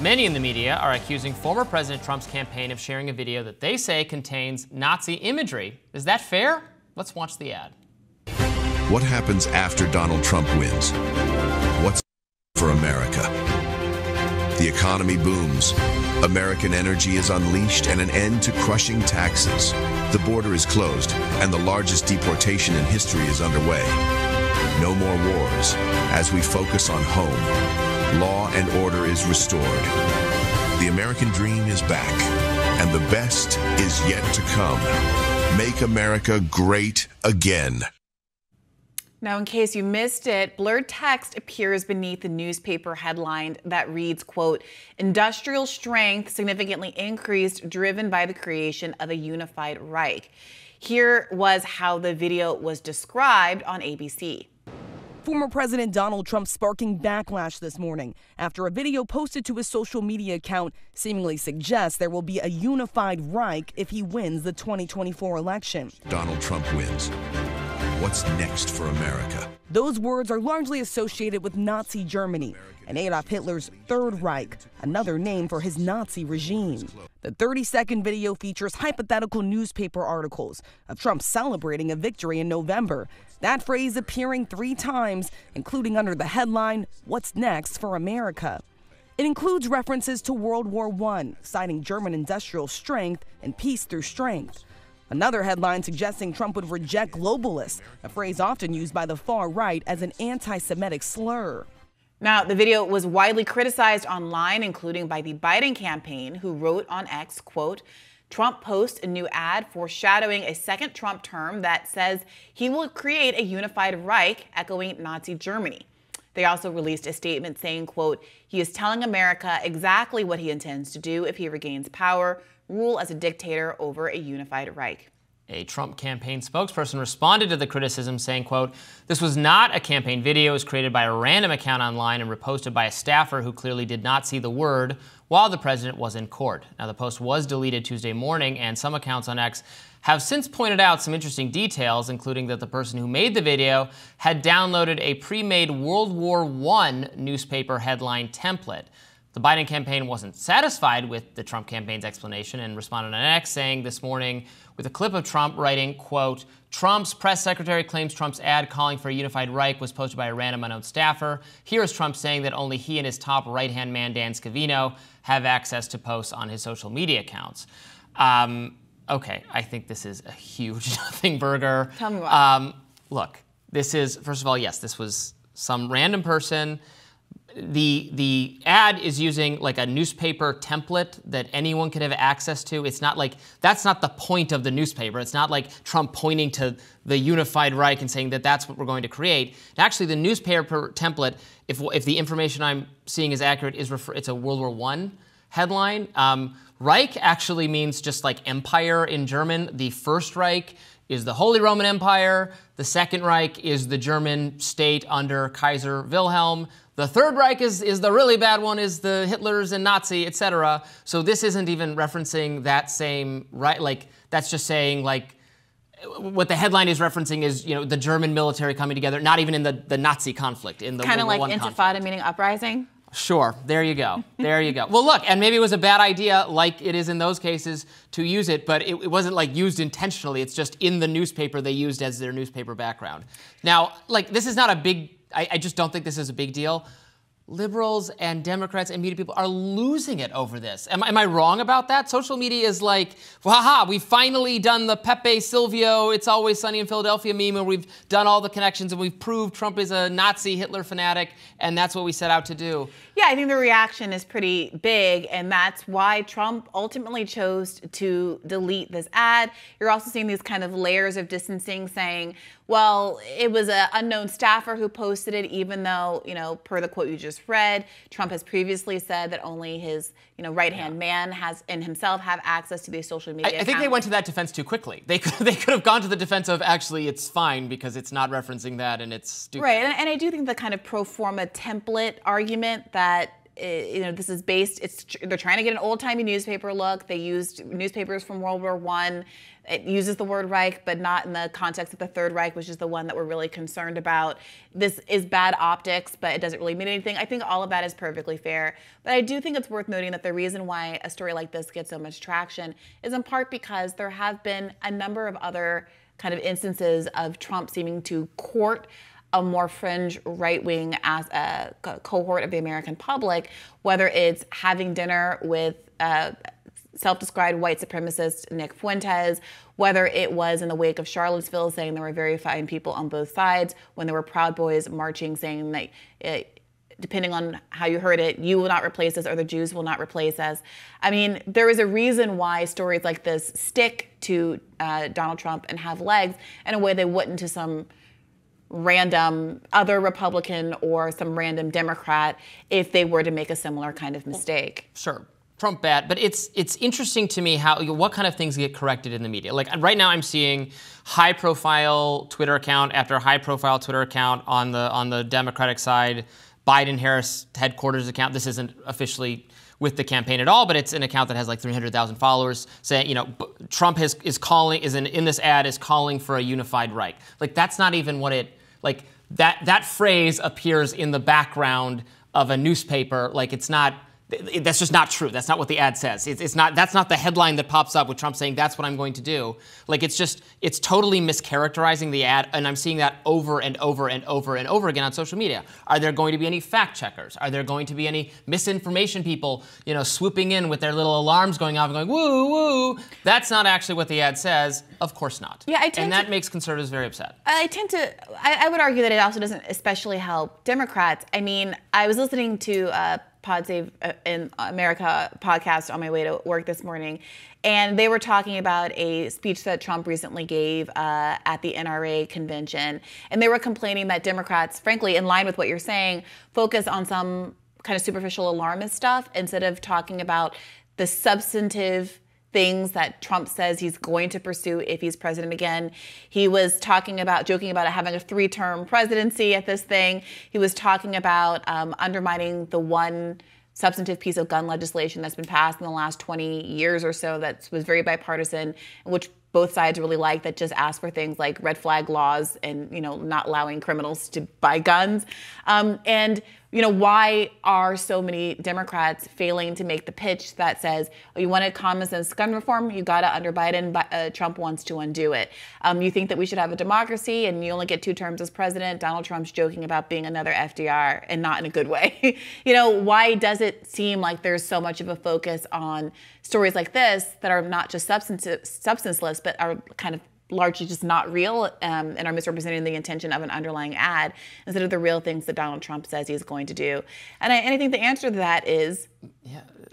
Many in the media are accusing former President Trump's campaign of sharing a video that they say contains Nazi imagery. Is that fair? Let's watch the ad. What happens after Donald Trump wins? What's for America? The economy booms. American energy is unleashed and an end to crushing taxes. The border is closed and the largest deportation in history is underway. No more wars as we focus on home. Law and order is restored. The American dream is back, and the best is yet to come. Make America great again. Now, in case you missed it, blurred text appears beneath the newspaper headline that reads, quote, "Industrial strength significantly increased, driven by the creation of a unified Reich." Here was how the video was described on ABC. Former President Donald Trump sparking backlash this morning after a video posted to his social media account seemingly suggests there will be a unified Reich if he wins the 2024 election. Donald Trump wins. What's next for America? Those words are largely associated with Nazi Germany and Adolf Hitler's Third Reich, another name for his Nazi regime. The 30-second video features hypothetical newspaper articles of Trump celebrating a victory in November. That phrase appearing 3 times, including under the headline, "What's next for America?" It includes references to World War I, citing German industrial strength and peace through strength. Another headline suggesting Trump would reject globalists, a phrase often used by the far right as an anti-Semitic slur. Now, the video was widely criticized online, including by the Biden campaign, who wrote on X, quote, "Trump posts a new ad foreshadowing a second Trump term that says he will create a unified Reich, echoing Nazi Germany." They also released a statement saying, quote, "He is telling America exactly what he intends to do if he regains power, rule as a dictator over a unified Reich." A Trump campaign spokesperson responded to the criticism saying, quote, "This was not a campaign video. It was created by a random account online and reposted by a staffer who clearly did not see the word while the president was in court." Now, the post was deleted Tuesday morning, and some accounts on X have since pointed out some interesting details, including that the person who made the video had downloaded a pre-made World War I newspaper headline template. The Biden campaign wasn't satisfied with the Trump campaign's explanation and responded on X, saying this morning with a clip of Trump writing, quote, "Trump's press secretary claims Trump's ad calling for a unified Reich was posted by a random unknown staffer. Here is Trump saying that only he and his top right-hand man, Dan Scavino, have access to posts on his social media accounts." Okay, I think this is a huge nothing burger. Tell me why. Look, this is, first of all, yes, this was some random person. The ad is using like a newspaper template that anyone could have access to. It's not like, that's not the point of the newspaper. It's not like Trump pointing to the unified Reich and saying that that's what we're going to create. And actually, the newspaper template, if the information I'm seeing is accurate, it's a World War I headline. Reich actually means just like empire in German. The First Reich is the Holy Roman Empire. The Second Reich is the German state under Kaiser Wilhelm. The Third Reich is the really bad one, is the Hitlers and Nazi, etc. So this isn't even referencing that same right. Like, that's just saying, like, what the headline is referencing is, you know, the German military coming together, not even in the Nazi conflict, in the kind of like World War I Intifada conflict. meaning uprising. Sure, there you go. There you go. Well, look, and maybe it was a bad idea, like it is in those cases, to use it, but it wasn't like used intentionally. It's just in the newspaper they used as their newspaper background. Now, like, this is not a big, I just don't think this is a big deal. Liberals and Democrats and media people are losing it over this. Am I wrong about that? Social media is like, haha, we've finally done the Pepe Silvio, It's Always Sunny in Philadelphia meme, where we've done all the connections and we've proved Trump is a Nazi Hitler fanatic, and that's what we set out to do. Yeah, I think the reaction is pretty big, and that's why Trump ultimately chose to delete this ad. You're also seeing these kind of layers of distancing, saying, well, it was an unknown staffer who posted it, even though, you know, per the quote you just read, Trump has previously said that only his, you know, right-hand man has and himself have access to these social media accounts. I think they went to that defense too quickly. They could have gone to the defense of, actually, it's fine because it's not referencing that and it's stupid. Right, and I do think the kind of pro forma template argument that this is based. They're trying to get an old-timey newspaper look. They used newspapers from World War I. It uses the word Reich, but not in the context of the Third Reich, which is the one that we're really concerned about. This is bad optics, but it doesn't really mean anything. I think all of that is perfectly fair. But I do think it's worth noting that the reason why a story like this gets so much traction is in part because there have been a number of other kind of instances of Trump seeming to court a more fringe right-wing as a cohort of the American public, whether it's having dinner with self-described white supremacist Nick Fuentes, whether it was in the wake of Charlottesville saying there were very fine people on both sides, when there were Proud Boys marching saying that, depending on how you heard it, you will not replace us or the Jews will not replace us. I mean, there is a reason why stories like this stick to Donald Trump and have legs in a way they wouldn't to some random other Republican or some random Democrat if they were to make a similar kind of mistake. Sure. Trump bad, but it's interesting to me what kind of things get corrected in the media. Like right now, I'm seeing high-profile Twitter account after high-profile Twitter account on the Democratic side, Biden-Harris headquarters account. This isn't officially with the campaign at all, but it's an account that has like 300,000 followers saying, Trump in this ad is calling for a unified Reich. Like that's not even what like that phrase appears in the background of a newspaper. Like it's not. That's just not true. That's not what the ad says. It's not. That's not the headline that pops up with Trump saying that's what I'm going to do. Like it's totally mischaracterizing the ad, and I'm seeing that over and over and over and over again on social media. Are there going to be any fact checkers? Are there going to be any misinformation people, swooping in with their little alarms going off and going woo woo? That's not actually what the ad says. Of course not. Yeah, that makes conservatives very upset. I would argue that it also doesn't especially help Democrats. I mean, I was listening to Pod Save in America podcast on my way to work this morning, and they were talking about a speech that Trump recently gave at the NRA convention, and they were complaining that Democrats, frankly, in line with what you're saying, focus on some kind of superficial alarmist stuff instead of talking about the substantive things that Trump says he's going to pursue if he's president again. He was joking about having a 3-term presidency at this thing. He was talking about undermining the one substantive piece of gun legislation that's been passed in the last 20 years or so that was very bipartisan, which both sides really like, that just asked for things like red flag laws and, not allowing criminals to buy guns. Why are so many Democrats failing to make the pitch that says, you want a common sense gun reform? You got it under Biden, but Trump wants to undo it. You think that we should have a democracy and you only get 2 terms as president? Donald Trump's joking about being another FDR and not in a good way. Why does it seem like there's so much of a focus on stories like this that are not just substanceless, but are kind of largely just not real and are misrepresenting the intention of an underlying ad instead of the real things that Donald Trump says he's going to do? And I think the answer to that is,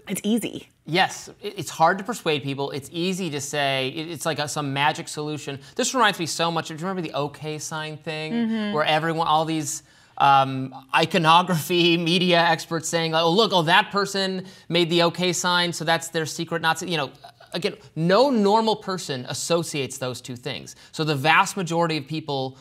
it's easy. Yes, it's hard to persuade people. It's easy to say. It's like some magic solution. This reminds me so much. Do you remember the OK sign thing, where all these iconography media experts saying, that person made the OK sign, so that's their secret Nazi. Again, no normal person associates those two things. So the vast majority of people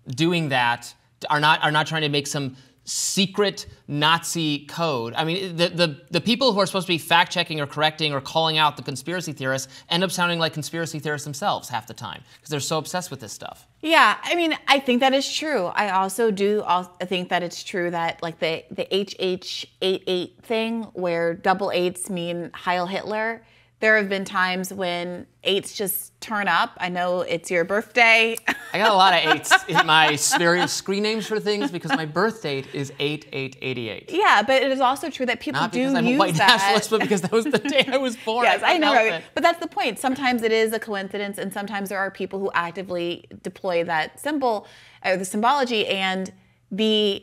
doing that are not trying to make some secret Nazi code. I mean, the people who are supposed to be fact-checking or correcting or calling out the conspiracy theorists end up sounding like conspiracy theorists themselves half the time because they're so obsessed with this stuff. Yeah, I mean, I think that is true. I also think that it's true that like the HH88 thing, where double eights mean Heil Hitler. There have been times when 8s just turn up. I know it's your birthday. I got a lot of 8s in my various screen names for things because my birth date is 8/8/88. Yeah, but it is also true that people do use that. Not because I'm a white nationalist, but because that was the day I was born. Yes, I know. Right? But that's the point. Sometimes it is a coincidence, and sometimes there are people who actively deploy that symbol, or the symbology, and the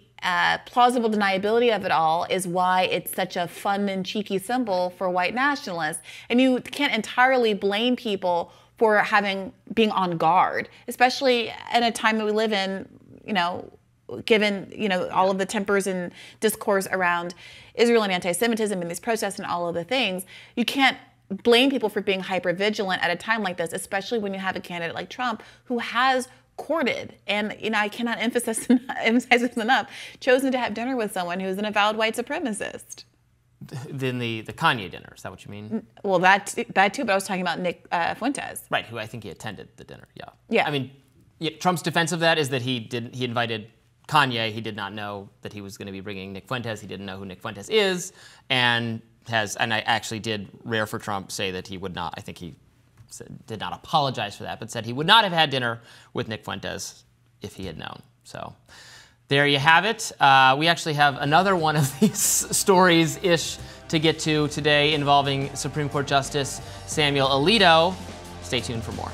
plausible deniability of it all is why it's such a fun and cheeky symbol for white nationalists. And you can't entirely blame people for being on guard, especially in a time that we live in, given, all of the tempers and discourse around Israel and anti-Semitism and these protests and all of the things. You can't blame people for being hyper-vigilant at a time like this, especially when you have a candidate like Trump who has courted, and I cannot emphasize this enough, chosen to have dinner with someone who's an avowed white supremacist. than the Kanye dinner. Is that what you mean? Well, that too, but I was talking about Nick Fuentes. Right, who I think he attended the dinner. Yeah. Yeah. I mean, Trump's defense of that is that he invited Kanye. He did not know that he was going to be bringing Nick Fuentes. He didn't know who Nick Fuentes is, and I actually did, rare for Trump, say that he would not. I think he did not apologize for that, but said he would not have had dinner with Nick Fuentes if he had known. So there you have it. We actually have another one of these stories-ish to get to today involving Supreme Court Justice Samuel Alito. Stay tuned for more.